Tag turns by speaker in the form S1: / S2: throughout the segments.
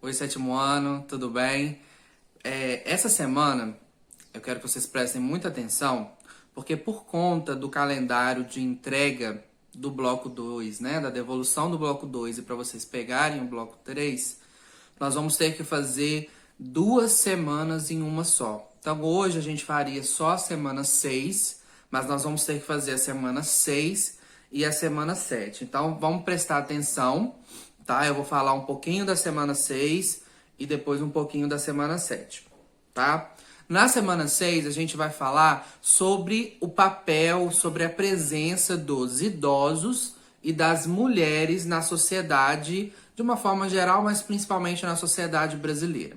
S1: Oi, sétimo ano, tudo bem? Essa semana eu quero que vocês prestem muita atenção, porque por conta do calendário de entrega do bloco 2, né, da devolução do bloco 2 e para vocês pegarem o bloco 3, nós vamos ter que fazer 2 semanas em uma só. Então hoje a gente faria só a semana 6, mas nós vamos ter que fazer a semana 6 e a semana 7. Então vamos prestar atenção, tá? Eu vou falar um pouquinho da semana 6 e depois um pouquinho da semana 7, tá? Na semana 6 a gente vai falar sobre o papel, sobre a presença dos idosos e das mulheres na sociedade de uma forma geral, mas principalmente na sociedade brasileira.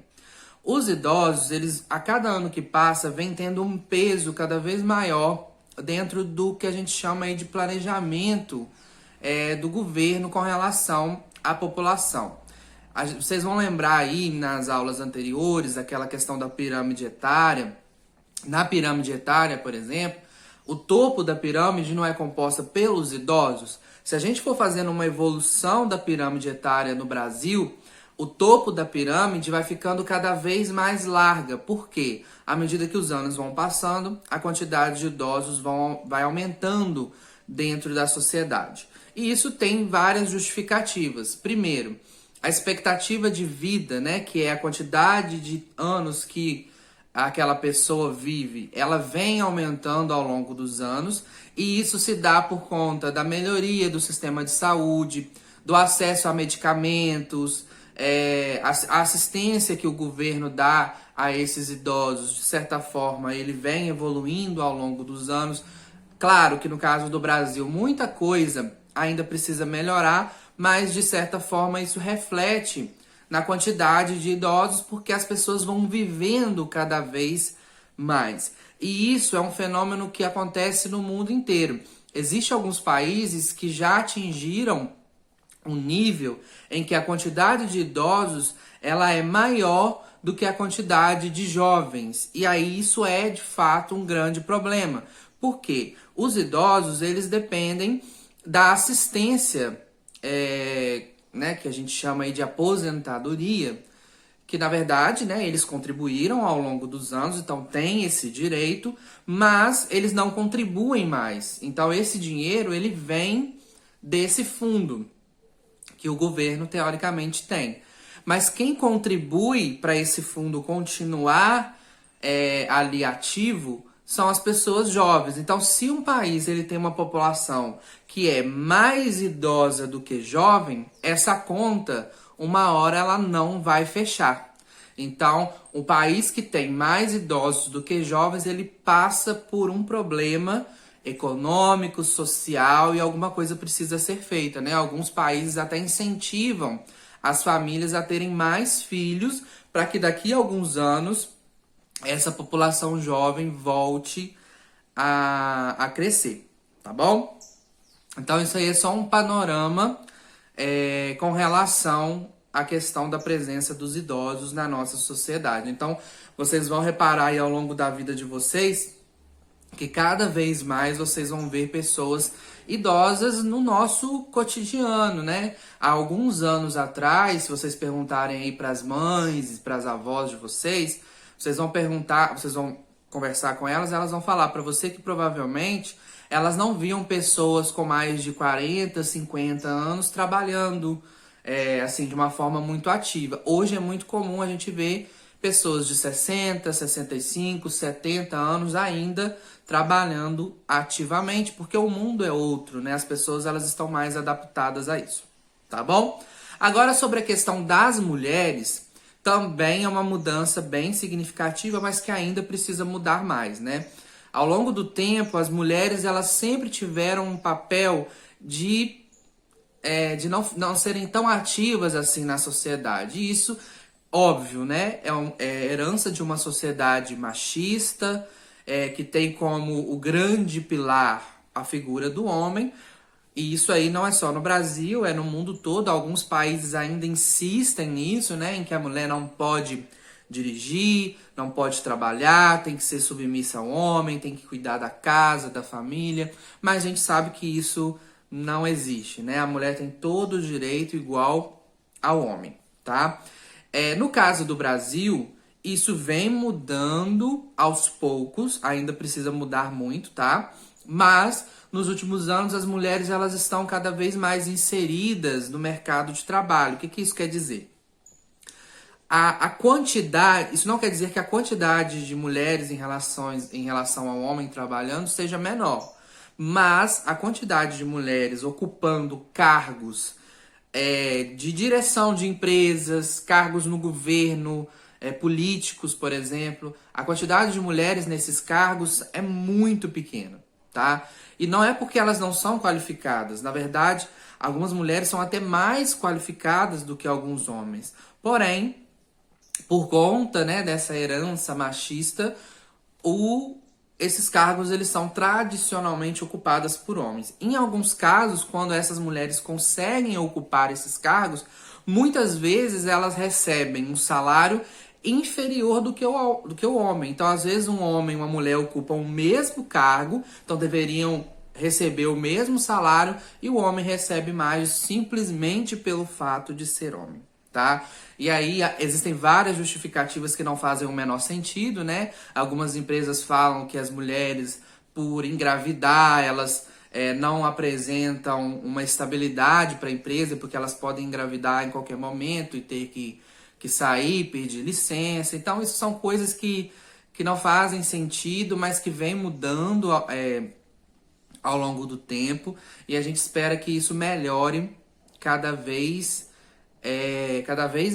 S1: Os idosos, eles a cada ano que passa, vem tendo um peso cada vez maior dentro do que a gente chama aí de planejamento do governo com relação à população. Vocês vão lembrar aí nas aulas anteriores aquela questão da pirâmide etária. Na pirâmide etária, por exemplo, o topo da pirâmide não é composta pelos idosos. Se a gente for fazendo uma evolução da pirâmide etária no Brasil, o topo da pirâmide vai ficando cada vez mais larga. Por quê? À medida que os anos vão passando, a quantidade de idosos vai aumentando dentro da sociedade. E isso tem várias justificativas. Primeiro, a expectativa de vida, né, que é a quantidade de anos que aquela pessoa vive, ela vem aumentando ao longo dos anos, e isso se dá por conta da melhoria do sistema de saúde, do acesso a medicamentos, a assistência que o governo dá a esses idosos, de certa forma, ele vem evoluindo ao longo dos anos. Claro que no caso do Brasil, muita coisa ainda precisa melhorar, mas de certa forma isso reflete na quantidade de idosos, porque as pessoas vão vivendo cada vez mais. E isso é um fenômeno que acontece no mundo inteiro. Existem alguns países que já atingiram um nível em que a quantidade de idosos ela é maior do que a quantidade de jovens. E aí isso é de fato um grande problema. Por quê? Os idosos eles dependem da assistência né, que a gente chama aí de aposentadoria, que na verdade, né, eles contribuíram ao longo dos anos, então tem esse direito, mas eles não contribuem mais. Então esse dinheiro ele vem desse fundo que o governo teoricamente tem. Mas quem contribui para esse fundo continuar ali ativo são as pessoas jovens. Então, se um país ele tem uma população que é mais idosa do que jovem, essa conta, uma hora ela não vai fechar. Então, o país que tem mais idosos do que jovens, ele passa por um problema econômico, social, e alguma coisa precisa ser feita, né? Alguns países até incentivam as famílias a terem mais filhos para que daqui a alguns anos essa população jovem volte a crescer, tá bom? Então isso aí é só um panorama com relação à questão da presença dos idosos na nossa sociedade. Então vocês vão reparar aí ao longo da vida de vocês que cada vez mais vocês vão ver pessoas idosas no nosso cotidiano, né? Há alguns anos atrás, se vocês perguntarem aí para as mães e para as avós de vocês vão perguntar, vocês vão conversar com elas, elas vão falar para você que provavelmente elas não viam pessoas com mais de 40, 50 anos trabalhando assim de uma forma muito ativa. Hoje é muito comum a gente ver pessoas de 60, 65, 70 anos ainda trabalhando ativamente, porque o mundo é outro, né? As pessoas elas estão mais adaptadas a isso, tá bom? Agora sobre a questão das mulheres, também é uma mudança bem significativa, mas que ainda precisa mudar mais, né? Ao longo do tempo, as mulheres elas sempre tiveram um papel de não serem tão ativas assim na sociedade. E isso, óbvio, né? É herança de uma sociedade machista, que tem como o grande pilar a figura do homem. E isso aí não é só no Brasil, é no mundo todo. Alguns países ainda insistem nisso, né? Em que a mulher não pode dirigir, não pode trabalhar, tem que ser submissa ao homem, tem que cuidar da casa, da família. Mas a gente sabe que isso não existe, né? A mulher tem todo o direito igual ao homem, tá? No caso do Brasil, isso vem mudando aos poucos, ainda precisa mudar muito, tá? Mas nos últimos anos as mulheres elas estão cada vez mais inseridas no mercado de trabalho. O que isso quer dizer? A quantidade, isso não quer dizer que a quantidade de mulheres em relação ao homem trabalhando seja menor, mas a quantidade de mulheres ocupando cargos de direção de empresas, cargos no governo, políticos, por exemplo, a quantidade de mulheres nesses cargos é muito pequena, tá? E não é porque elas não são qualificadas, na verdade, algumas mulheres são até mais qualificadas do que alguns homens. Porém, por conta, né, dessa herança machista, esses cargos eles são tradicionalmente ocupados por homens. Em alguns casos, quando essas mulheres conseguem ocupar esses cargos, muitas vezes elas recebem um salário inferior do que o homem. Então, às vezes, um homem e uma mulher ocupam o mesmo cargo, então deveriam receber o mesmo salário, e o homem recebe mais simplesmente pelo fato de ser homem. Tá? E aí existem várias justificativas que não fazem o menor sentido, né? Algumas empresas falam que as mulheres, por engravidar, elas não apresentam uma estabilidade para a empresa, porque elas podem engravidar em qualquer momento e ter que sair, pedir licença. Então, isso são coisas que não fazem sentido, mas que vem mudando ao longo do tempo, e a gente espera que isso melhore cada vez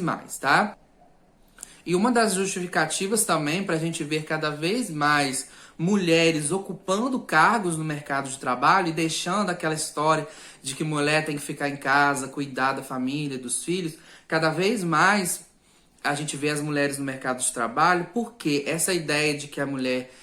S1: mais, tá? E uma das justificativas também para a gente ver cada vez mais mulheres ocupando cargos no mercado de trabalho e deixando aquela história de que mulher tem que ficar em casa, cuidar da família, dos filhos, cada vez mais a gente vê as mulheres no mercado de trabalho, porque essa ideia de que a mulher,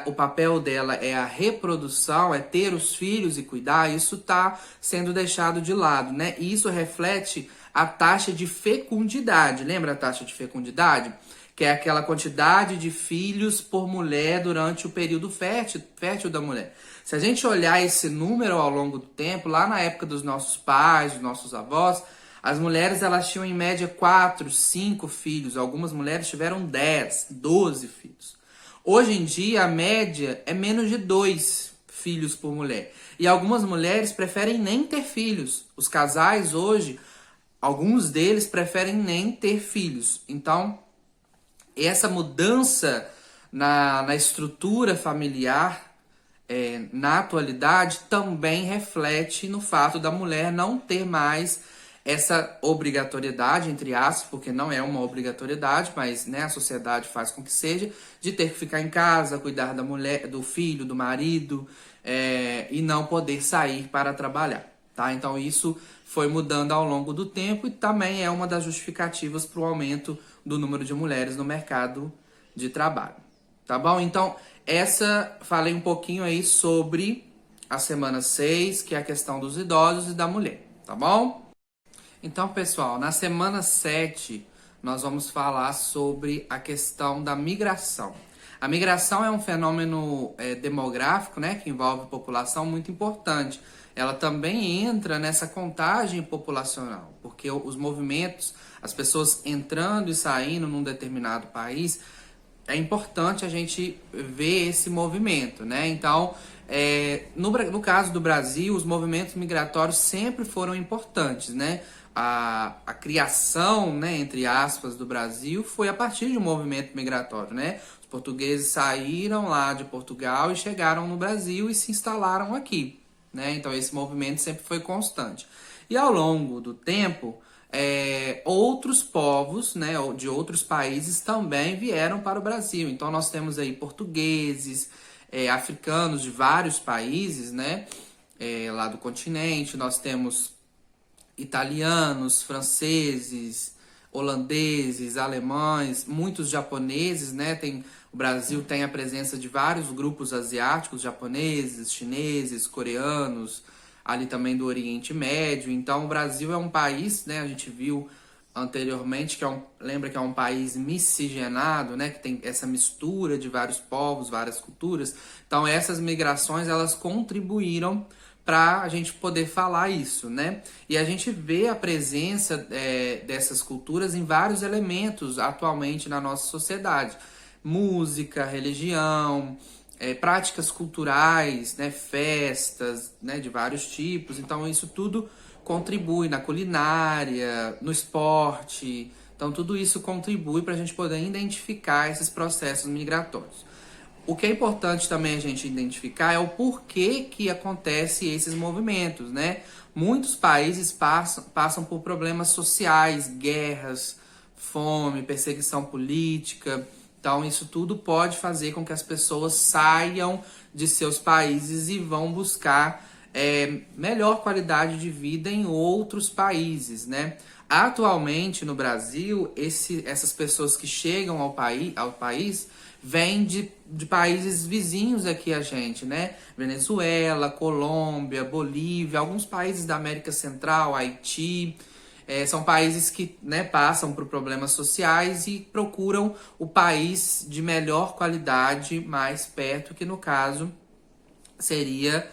S1: o papel dela é a reprodução, é ter os filhos e cuidar, isso está sendo deixado de lado, né? E isso reflete a taxa de fecundidade. Lembra a taxa de fecundidade? Que é aquela quantidade de filhos por mulher durante o período fértil da mulher. Se a gente olhar esse número ao longo do tempo, lá na época dos nossos pais, dos nossos avós, as mulheres elas tinham em média 4, 5 filhos. Algumas mulheres tiveram 10, 12 filhos. Hoje em dia, a média é menos de 2 filhos por mulher. E algumas mulheres preferem nem ter filhos. Os casais hoje, alguns deles preferem nem ter filhos. Então, essa mudança na estrutura familiar, na atualidade, também reflete no fato da mulher não ter mais essa obrigatoriedade, entre aspas, porque não é uma obrigatoriedade, mas né, a sociedade faz com que seja, de ter que ficar em casa, cuidar da mulher, do filho, do marido, e não poder sair para trabalhar. Tá? Então isso foi mudando ao longo do tempo e também é uma das justificativas para o aumento do número de mulheres no mercado de trabalho. Tá bom? Então, falei um pouquinho aí sobre a semana 6, que é a questão dos idosos e da mulher. Tá bom? Então, pessoal, na semana 7, nós vamos falar sobre a questão da migração. A migração é um fenômeno demográfico, né, que envolve população muito importante. Ela também entra nessa contagem populacional, porque os movimentos, as pessoas entrando e saindo num determinado país, é importante a gente ver esse movimento, né? Então, no caso do Brasil, os movimentos migratórios sempre foram importantes, né? A criação, né, entre aspas, do Brasil foi a partir de um movimento migratório, né? Os portugueses saíram lá de Portugal e chegaram no Brasil e se instalaram aqui, né? Então esse movimento sempre foi constante. E ao longo do tempo, outros povos, né, de outros países também vieram para o Brasil. Então nós temos aí portugueses, africanos de vários países, né, lá do continente. Nós temos italianos, franceses, holandeses, alemães, muitos japoneses, né? O Brasil tem a presença de vários grupos asiáticos, japoneses, chineses, coreanos, ali também do Oriente Médio. Então, o Brasil é um país, né? A gente viu anteriormente que lembra que é um país miscigenado, né? Que tem essa mistura de vários povos, várias culturas. Então, essas migrações elas contribuíram para a gente poder falar isso, né? E a gente vê a presença dessas culturas em vários elementos atualmente na nossa sociedade. Música, religião, práticas culturais, né? Festas, né? De vários tipos. Então isso tudo contribui na culinária, no esporte. Então tudo isso contribui para a gente poder identificar esses processos migratórios. O que é importante também a gente identificar é o porquê que acontece esses movimentos, né? Muitos países passam por problemas sociais, guerras, fome, perseguição política. Então, isso tudo pode fazer com que as pessoas saiam de seus países e vão buscar melhor qualidade de vida em outros países, né? Atualmente, no Brasil, essas pessoas que chegam ao país vêm de países vizinhos aqui a gente, né? Venezuela, Colômbia, Bolívia, alguns países da América Central, Haiti. São países que, né, passam por problemas sociais e procuram o país de melhor qualidade mais perto, que no caso seria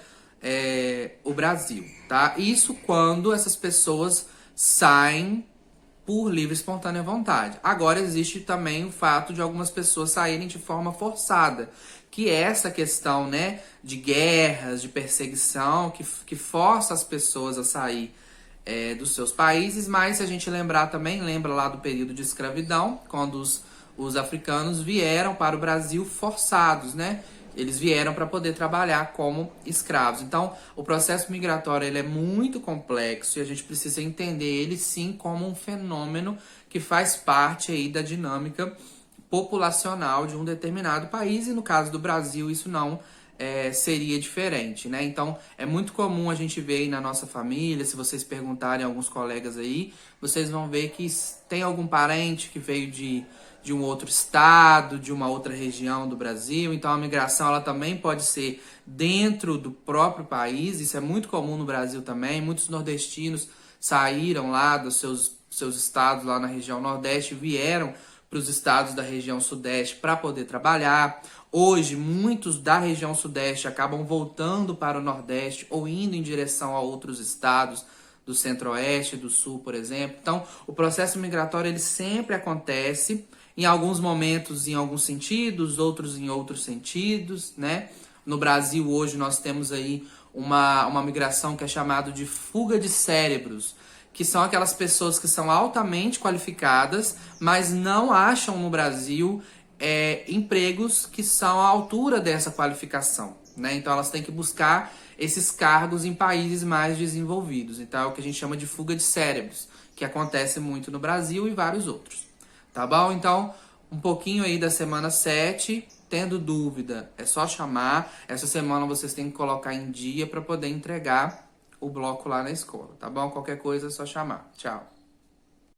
S1: o Brasil, tá? Isso quando essas pessoas saem por livre e espontânea vontade. Agora existe também o fato de algumas pessoas saírem de forma forçada, que é essa questão, né, de guerras, de perseguição, que força as pessoas a sair dos seus países. Mas se a gente lembra lá do período de escravidão, quando os africanos vieram para o Brasil forçados, né? Eles vieram para poder trabalhar como escravos. Então, o processo migratório ele é muito complexo e a gente precisa entender ele sim como um fenômeno que faz parte aí da dinâmica populacional de um determinado país, e no caso do Brasil isso não seria diferente, né? Então, é muito comum a gente ver aí na nossa família, se vocês perguntarem a alguns colegas aí, vocês vão ver que tem algum parente que veio de um outro estado, de uma outra região do Brasil. Então a migração ela também pode ser dentro do próprio país. Isso é muito comum no Brasil também. Muitos nordestinos saíram lá dos seus estados lá na região Nordeste e vieram para os estados da região Sudeste para poder trabalhar. Hoje, muitos da região Sudeste acabam voltando para o Nordeste ou indo em direção a outros estados do Centro-Oeste, do Sul, por exemplo. Então, o processo migratório ele sempre acontece, em alguns momentos em alguns sentidos, outros em outros sentidos, né? No Brasil hoje nós temos aí uma migração que é chamada de fuga de cérebros, que são aquelas pessoas que são altamente qualificadas, mas não acham no Brasil empregos que são à altura dessa qualificação, né? Então elas têm que buscar esses cargos em países mais desenvolvidos. Então é o que a gente chama de fuga de cérebros, que acontece muito no Brasil e vários outros. Tá bom? Então, um pouquinho aí da semana 7. Tendo dúvida, é só chamar. Essa semana vocês têm que colocar em dia para poder entregar o bloco lá na escola, tá bom? Qualquer coisa é só chamar. Tchau.